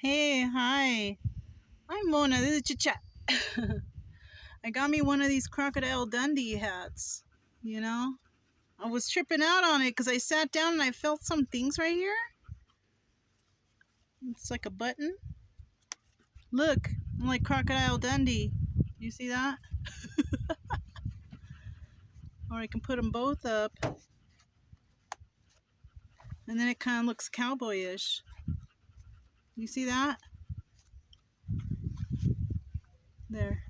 Hey, hi. I'm Mona. This is Chit Chat. I got me one of these Crocodile Dundee hats. You know, I was tripping out on it because I sat down and I felt some things right here. It's like a button. Look, I'm like Crocodile Dundee. You see that? Or I can put them both up, and then it kind of looks cowboyish. You see that? There.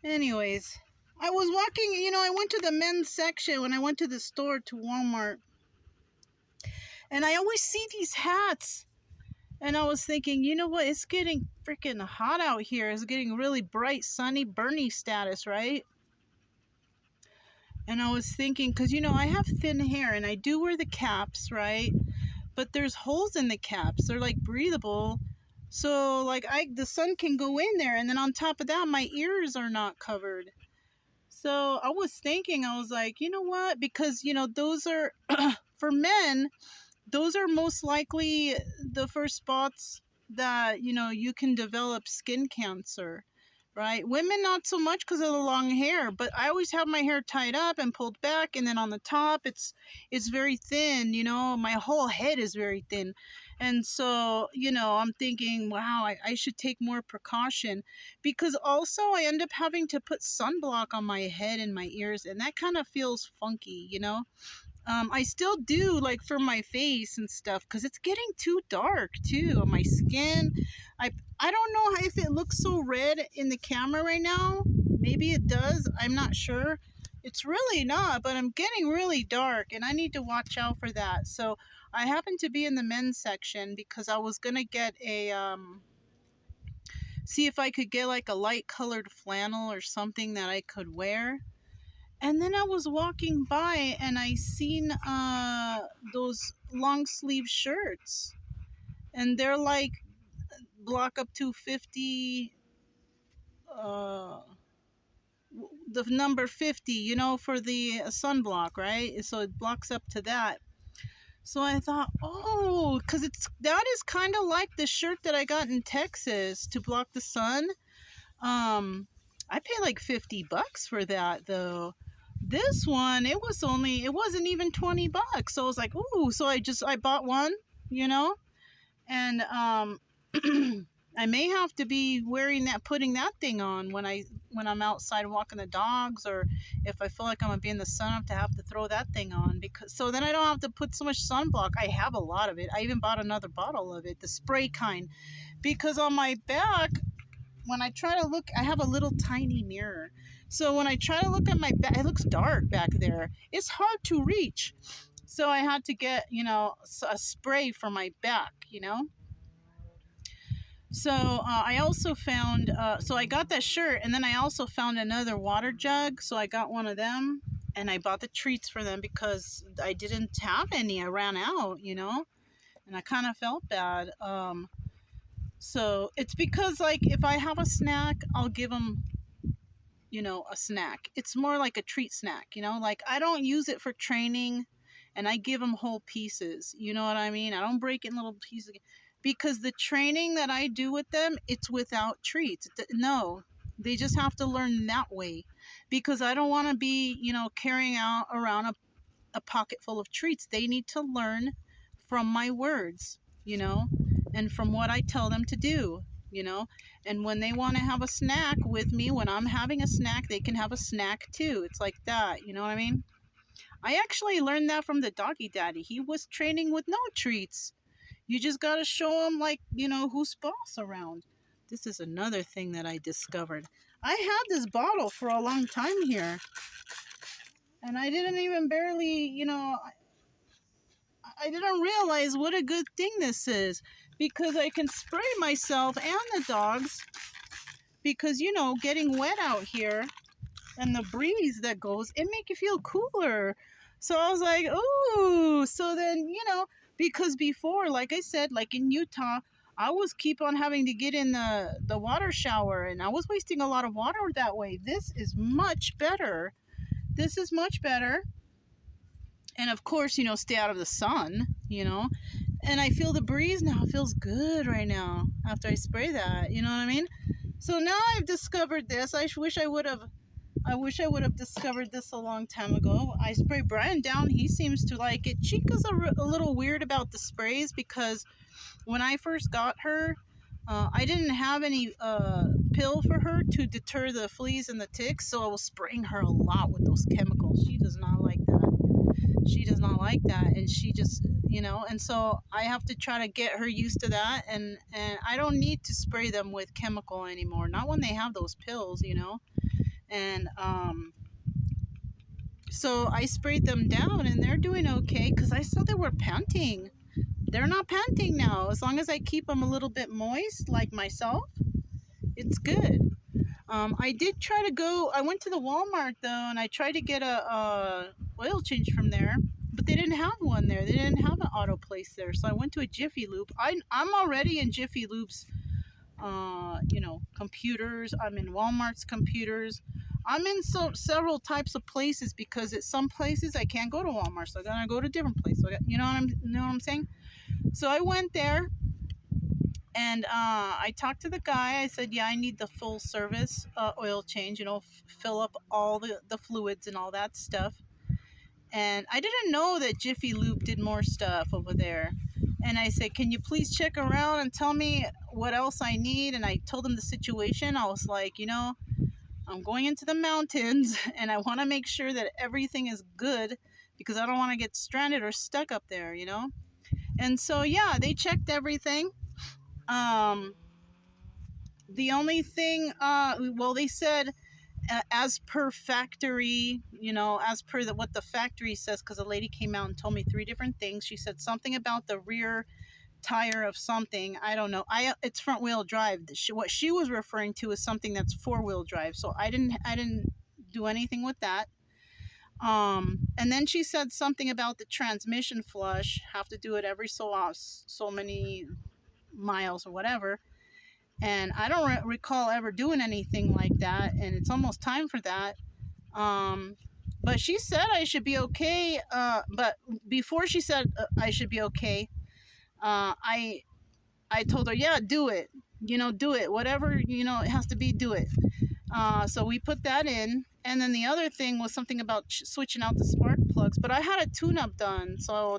Anyways, I was walking. I went to the men's section when I went to the store to Walmart, and I always see these hats. And I was thinking, you know what? It's getting freaking hot out here. It's getting really bright, sunny, Bernie status, right? And I was thinking, because, I have thin hair and I do wear the caps, right? But there's holes in the caps. They're like breathable. So, like, the sun can go in there. And then on top of that, my ears are not covered. So I was thinking, I was like, you know what? Because, those are, for men, those are most likely the first spots that you can develop skin cancer, right? Women not so much because of the long hair, but I always have my hair tied up and pulled back, and then on the top it's very thin. My whole head is very thin, and so I'm thinking, wow, I should take more precaution, because also I end up having to put sunblock on my head and my ears, and that kind of feels funky. I still do, like, for my face and stuff, because it's getting too dark too on my skin. I don't know if it looks so red in the camera right now. Maybe it does. I'm not sure. It's really not, but I'm getting really dark, and I need to watch out for that. So I happen to be in the men's section because I was gonna get see if I could get like a light colored flannel or something that I could wear. And then I was walking by and I seen those long sleeve shirts, and they're like block up to 50, uh, the number 50, for the sunblock, right? So it blocks up to that. So I thought, oh, because that is kind of like the shirt that I got in Texas to block the sun. I paid like $50 for that though. This one, it wasn't even $20. So I was like, ooh, so I bought one, you know, and I may have to be putting that thing on when I'm outside walking the dogs, or if I feel like I'm gonna be in the sun, I have to throw that thing on, because so then I don't have to put so much sunblock. I have a lot of it. I even bought another bottle of it, the spray kind, because on my back, when I try to look, I have a little tiny mirror. So when I try to look at my back, it looks dark back there. It's hard to reach. So I had to get, a spray for my back. So I also found, so I got that shirt, and then I also found another water jug. So I got one of them, and I bought the treats for them because I didn't have any. I ran out, and I kind of felt bad. So it's because, like, if I have a snack, I'll give them, a snack. It's more like a treat snack, like I don't use it for training, and I give them whole pieces. You know what I mean? I don't break it in little pieces, because the training that I do with them, it's without treats. No, they just have to learn that way, because I don't want to be, carrying out around a pocket full of treats. They need to learn from my words, and from what I tell them to do, and when they want to have a snack with me, when I'm having a snack, they can have a snack too. It's like that, you know what I mean? I actually learned that from the doggy daddy. He was training with no treats. You just got to show him, like, who's boss around. This is another thing that I discovered. I had this bottle for a long time here, and I didn't even barely, I didn't realize what a good thing this is, because I can spray myself and the dogs, because, getting wet out here and the breeze that goes, it make you feel cooler. So I was like, ooh, so then, because before, like I said, like in Utah, I was keep on having to get in the water shower, and I was wasting a lot of water that way. This is much better. This is much better. And of course, stay out of the sun. And I feel the breeze now. It feels good right now after I spray that. You know what I mean? So now I've discovered this. I wish I would have discovered this a long time ago. I spray Brian down. He seems to like it. Chica's a little weird about the sprays because when I first got her, I didn't have any pill for her to deter the fleas and the ticks, so I was spraying her a lot with those chemicals. She does not like that. She does not like that, and she just. And so I have to try to get her used to that, and I don't need to spray them with chemical anymore. Not when they have those pills. And so I sprayed them down, and they're doing okay because I saw they were panting. They're not panting now. As long as I keep them a little bit moist, like myself, it's good. I did try to go. I went to the Walmart though, and I tried to get a oil change from there, but they didn't have one there. They didn't have an auto place there, so I went to a Jiffy Lube. I'm already in Jiffy Lube's, computers. I'm in Walmart's computers. I'm in several types of places because at some places I can't go to Walmart, so I gotta go to different places. So you know what I'm saying? So I went there and I talked to the guy. I said, yeah, I need the full service oil change, fill up all the fluids and all that stuff. And I didn't know that Jiffy Lube did more stuff over there. And I said, can you please check around and tell me what else I need? And I told him the situation. I was like, I'm going into the mountains and I want to make sure that everything is good because I don't want to get stranded or stuck up there. And so, yeah, they checked everything. The only thing, they said, as per factory, as per what the factory says, because a lady came out and told me three different things. She said something about the rear tire of something. I don't know. It's front wheel drive. What she was referring to is something that's 4-wheel drive. So I didn't do anything with that. And then she said something about the transmission flush. Have to do it every so many miles or whatever. And I don't recall ever doing anything like that. And it's almost time for that. But she said I should be okay. But before she said I should be okay, I told her, yeah, do it. Do it. Whatever, it has to be, do it. So we put that in. And then the other thing was something about switching out the spark plugs. But I had a tune-up done. So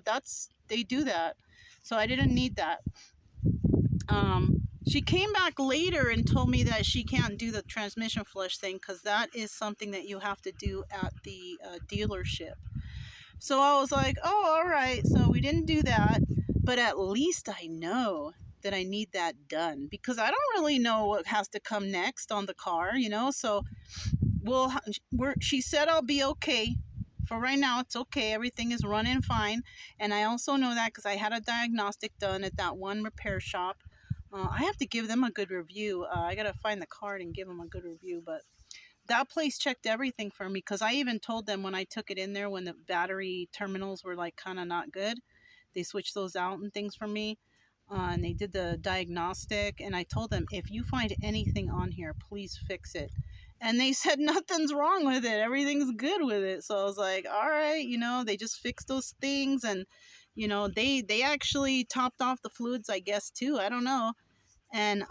they do that. So I didn't need that. She came back later and told me that she can't do the transmission flush thing because that is something that you have to do at the dealership. So I was like, oh, all right. So we didn't do that. But at least I know that I need that done because I don't really know what has to come next on the car, So she said I'll be okay. For right now, it's okay. Everything is running fine. And I also know that because I had a diagnostic done at that one repair shop. I have to give them a good review. I got to find the card and give them a good review. But that place checked everything for me because I even told them when I took it in there when the battery terminals were like kind of not good. They switched those out and things for me. And they did the diagnostic. And I told them, if you find anything on here, please fix it. And they said nothing's wrong with it. Everything's good with it. So I was like, all right, they just fixed those things. And, they actually topped off the fluids, I guess, too. I don't know. And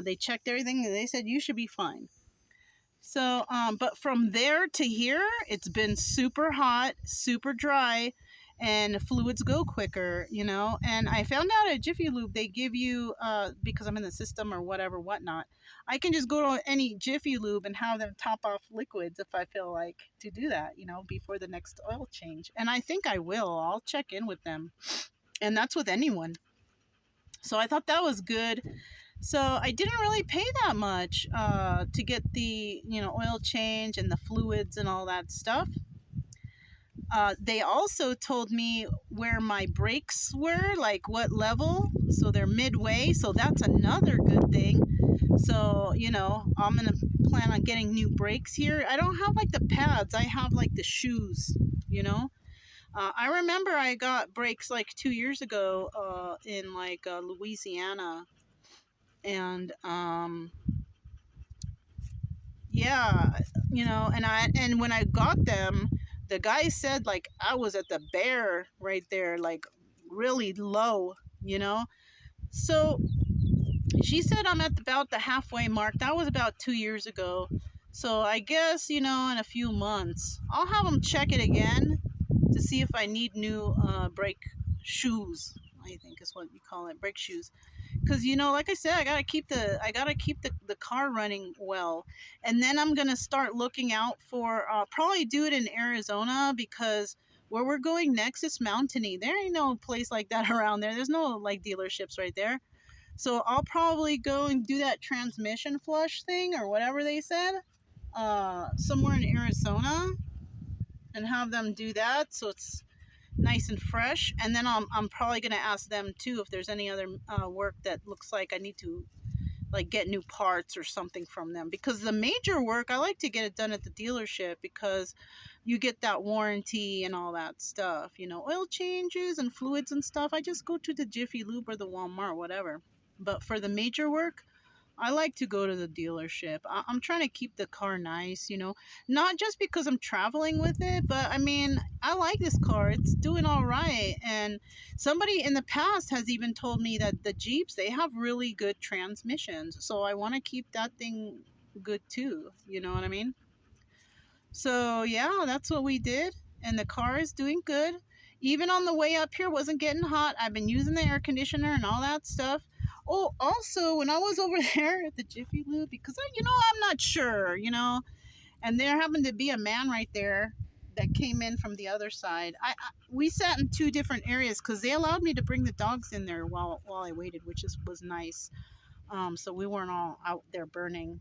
they checked everything and they said, you should be fine. So, but from there to here, it's been super hot, super dry, and fluids go quicker, And I found out at Jiffy Lube, they give you, because I'm in the system or whatnot, I can just go to any Jiffy Lube and have them top off liquids if I feel like to do that, before the next oil change. And I think I will. I'll check in with them. And that's with anyone. So I thought that was good. So I didn't really pay that much to get the, oil change and the fluids and all that stuff. They also told me where my brakes were, like what level. So they're midway. So that's another good thing. So, I'm going to plan on getting new brakes here. I don't have like the pads. I have like the shoes, I remember I got brakes like 2 years ago in like Louisiana. And yeah, and when I got them, the guy said like I was at the bare right there, like really low, you know. So she said I'm at about the halfway mark. That was about 2 years ago. So I guess, you know, in a few months, I'll have them check it again to see if I need new brake shoes. I think is what you call it, brake shoes. Because, you know, like I said, I gotta keep the car running well. And then I'm gonna start looking out for probably do it in Arizona, because where we're going next is mountainy. There ain't no place like that around there. There's no like dealerships right there. So I'll probably go and do that transmission flush thing or whatever they said, somewhere in Arizona, and have them do that so it's nice and fresh. And then I'm probably gonna ask them too if there's any other work that looks like I need to like get new parts or something from them, because the major work I like to get it done at the dealership, because you get that warranty and all that stuff, you know, oil changes and fluids and stuff. I just go to the Jiffy Lube or the Walmart, whatever. But for the major work, I like to go to the dealership. I'm trying to keep the car nice, you know, not just because I'm traveling with it, but I mean, I like this car. It's doing all right. And somebody in the past has even told me that the Jeeps, they have really good transmissions. So I want to keep that thing good too. You know what I mean? So yeah, that's what we did. And the car is doing good. Even on the way up here, wasn't getting hot. I've been using the air conditioner and all that stuff. Oh, also, when I was over there at the Jiffy Lube, because, you know, I'm not sure, you know, and there happened to be a man right there that came in from the other side. We sat in two different areas because they allowed me to bring the dogs in there while I waited, which was nice. So we weren't all out there burning,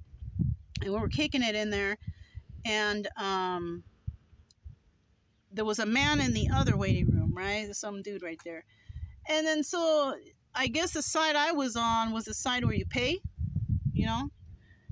and we were kicking it in there. And there was a man in the other waiting room, right? Some dude right there. And then so I guess the side I was on was the side where you pay, you know.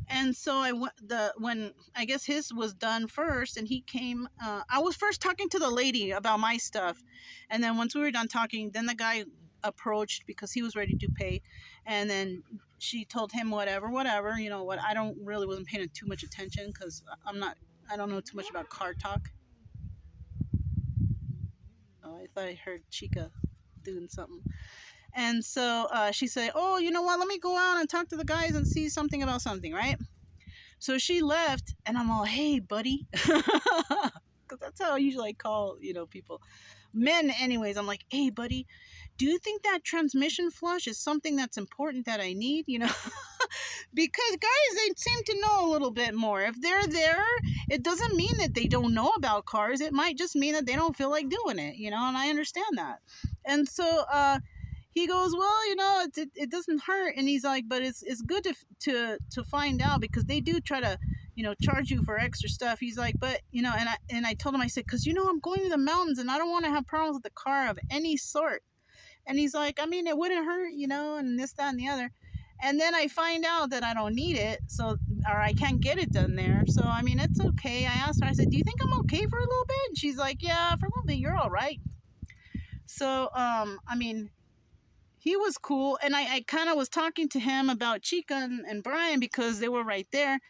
And so I went when I guess his was done first, and he came. I was first talking to the lady about my stuff, and then once we were done talking, then the guy approached because he was ready to pay, and then she told him whatever, you know what. I don't really wasn't paying too much attention because I don't know too much about car talk. Oh, I thought I heard Chica doing something. And so she said, "Oh, you know what? Let me go out and talk to the guys and see something about something, right?" So she left, and I'm all, "Hey, buddy," because that's how I usually call, you know, people, men, anyways. I'm like, "Hey, buddy, do you think that transmission flush is something that's important that I need?" You know, because guys, they seem to know a little bit more. If they're there, it doesn't mean that they don't know about cars. It might just mean that they don't feel like doing it, you know, and I understand that. And so, he goes, "Well, you know, it doesn't hurt," and he's like, "But it's good to find out, because they do try to, you know, charge you for extra stuff." He's like, "But you know," and I told him, I said, "Because you know I'm going to the mountains and I don't want to have problems with the car of any sort." And he's like, "I mean, it wouldn't hurt, you know, and this, that, and the other." And then I find out that I don't need it, so, or I can't get it done there. So I mean, it's okay. I asked her, I said, "Do you think I'm okay for a little bit?" And she's like, "Yeah, for a little bit, you're all right." So I mean, he was cool, and I kind of was talking to him about Chica and Brian because they were right there.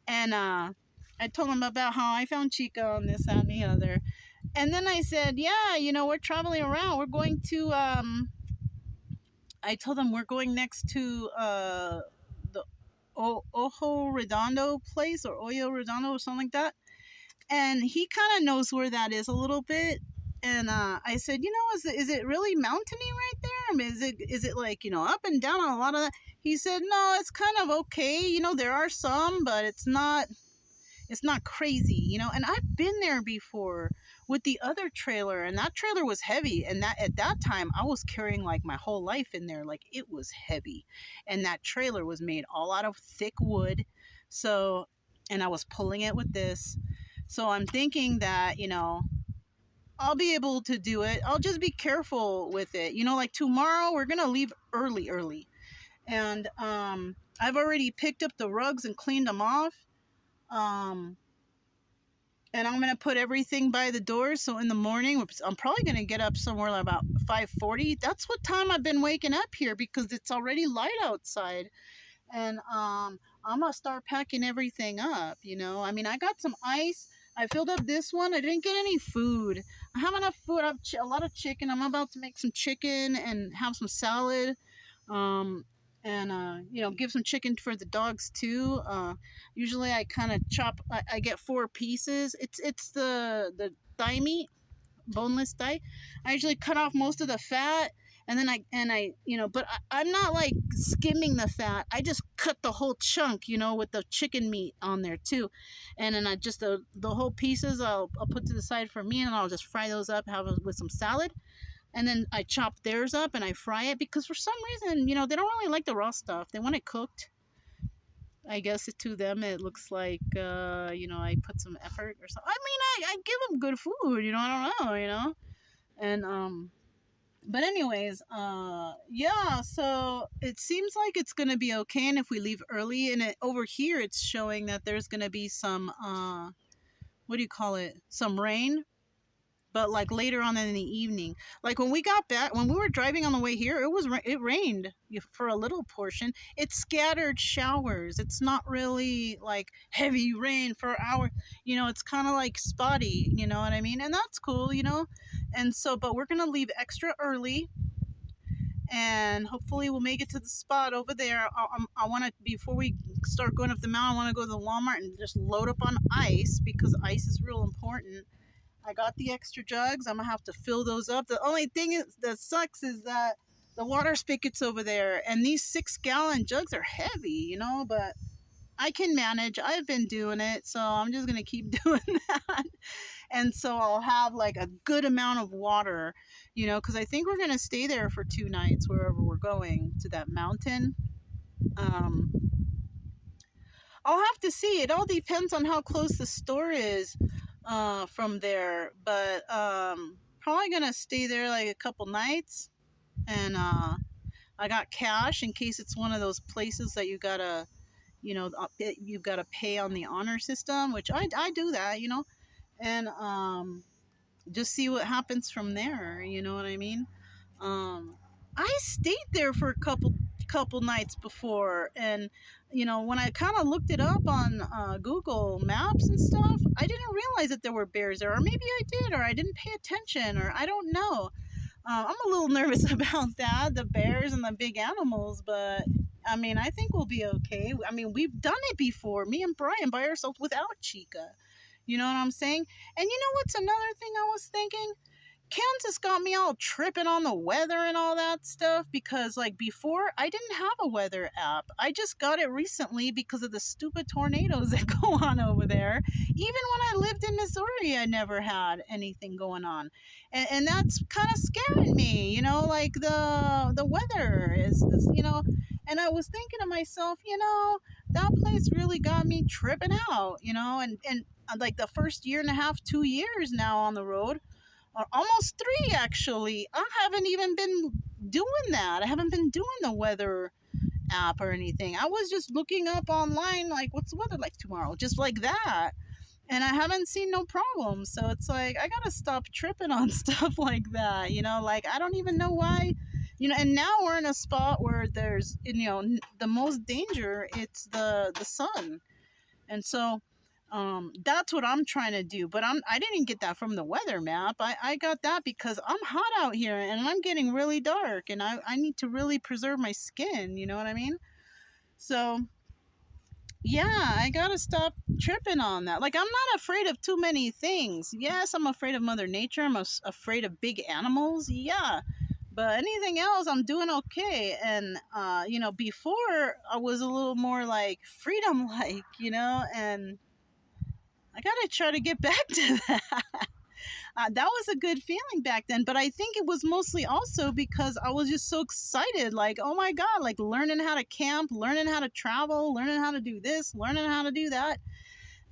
And I told him about how I found Chica and this, that, and the other. And then I said, "Yeah, you know, we're traveling around. We're going to I told him we're going next to the Ojo Redondo place, or Oyo Redondo, or something like that." And he kind of knows where that is a little bit. And I said, "You know, is it really mountainy right there? I mean, is it like, you know, up and down on a lot of that?" He said, "No, it's kind of okay. You know, there are some, but it's not crazy, you know." And I've been there before with the other trailer, and that trailer was heavy, and that at that time I was carrying like my whole life in there, like it was heavy. And that trailer was made all out of thick wood. So, and I was pulling it with this. So I'm thinking that, you know, I'll be able to do it. I'll just be careful with it. You know, like tomorrow we're going to leave early. And I've already picked up the rugs and cleaned them off. Um and I'm going to put everything by the door, so in the morning I'm probably going to get up somewhere like about 5:40. That's what time I've been waking up here, because it's already light outside. And I'm going to start packing everything up, you know. I mean, I got some ice. I filled up this one. I didn't get any food. I have enough food. I have a lot of chicken. I'm about to make some chicken and have some salad. Um, and give some chicken for the dogs too. Usually I kind of chop. I get 4 pieces. It's the thigh meat, boneless thigh. I usually cut off most of the fat, and then but I'm not like skimming the fat. I just cut the whole chunk, with the chicken meat on there too, and then I just the whole pieces I'll put to the side for me, and I'll just fry those up, have it with some salad, and then I chop theirs up and I fry it because for some reason, they don't really like the raw stuff. They want it cooked. I guess to them it looks like I put some effort or something. I mean, I give them good food. I don't know. And but anyways, yeah. So it seems like it's gonna be okay, and if we leave early, and over here it's showing that there's gonna be some what do you call it? Some rain, but like later on in the evening. Like when we got back, when we were driving on the way here, it rained for a little portion. It's scattered showers. It's not really like heavy rain for hours. It's kind of like spotty. You know what I mean? And that's cool. And so, but we're gonna leave extra early. And hopefully we'll make it to the spot over there. I want to, before we start going up the mountain, I want to go to the Walmart and just load up on ice because ice is real important. I got the extra jugs. I'm gonna have to fill those up. The only thing that sucks is that the water spigot's over there, and these 6-gallon jugs are heavy, but I can manage. I've been doing it, so I'm just gonna keep doing that. And so I'll have like a good amount of water, because I think we're gonna stay there for 2 nights wherever we're going to that mountain. Um, I'll have to see. It all depends on how close the store is from there. But probably gonna stay there like a couple nights. And I got cash in case it's one of those places that you've got to pay on the honor system, which I do that, and just see what happens from there. You know what I mean? I stayed there for a couple nights before, and when I kind of looked it up on Google Maps and stuff, I didn't realize that there were bears there, or maybe I did, or I didn't pay attention, or I don't know. I'm a little nervous about that, the bears and the big animals, but I mean, I think we'll be okay. I mean, we've done it before, me and Brian by ourselves without Chica. You know what I'm saying? And you know what's another thing I was thinking? Kansas got me all tripping on the weather and all that stuff because, like, before I didn't have a weather app. I just got it recently because of the stupid tornadoes that go on over there. Even when I lived in Missouri, I never had anything going on, and that's kind of scaring me. Like the weather is. And I was thinking to myself, that place really got me tripping out. And like the first year and a half, 2 years now on the road. Almost 3 actually. I haven't even been doing that. I haven't been doing the weather app or anything. I was just looking up online, like, what's the weather like tomorrow? Just like that. And I haven't seen no problems. So it's like, I gotta stop tripping on stuff like that. Like, I don't even know why. And now we're in a spot where there's, the most danger, it's the sun. And so that's what I'm trying to do, but I didn't get that from the weather map. I got that because I'm hot out here and I'm getting really dark, and I need to really preserve my skin, you know what I mean? So yeah, I gotta stop tripping on that. Like, I'm not afraid of too many things. Yes, I'm afraid of Mother Nature. I'm afraid of big animals. Yeah, but anything else, I'm doing okay. And before I was a little more like freedom like, and I gotta try to get back to that. That was a good feeling back then, but I think it was mostly also because I was just so excited, like, oh my God, like learning how to camp, learning how to travel, learning how to do this, learning how to do that.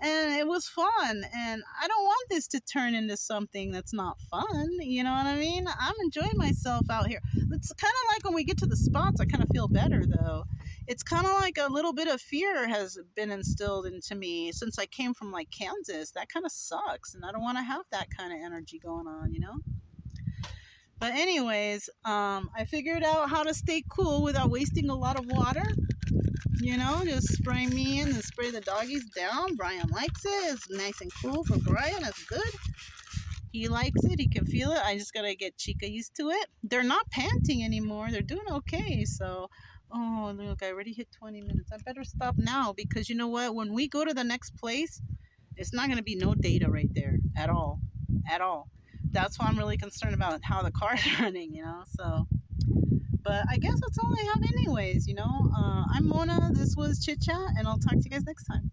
And it was fun, and I don't want this to turn into something that's not fun, you know what I mean? I'm enjoying myself out here. It's kind of like when we get to the spots, I kind of feel better, though. It's kind of like a little bit of fear has been instilled into me since I came from, like, Kansas. That kind of sucks, and I don't want to have that kind of energy going on, But anyways, I figured out how to stay cool without wasting a lot of water. You know, just spray me in and spray the doggies down. Brian likes it. It's nice and cool for Brian. That's good. He likes it. He can feel it. I just gotta get Chica used to it. They're not panting anymore. They're doing okay. So, oh look, I already hit 20 minutes. I better stop now because you know what? When we go to the next place, it's not gonna be no data right there at all, at all. That's why I'm really concerned about how the car's running. You know, so. But I guess that's all I have, anyways. I'm Mona. This was Chit Chat, and I'll talk to you guys next time.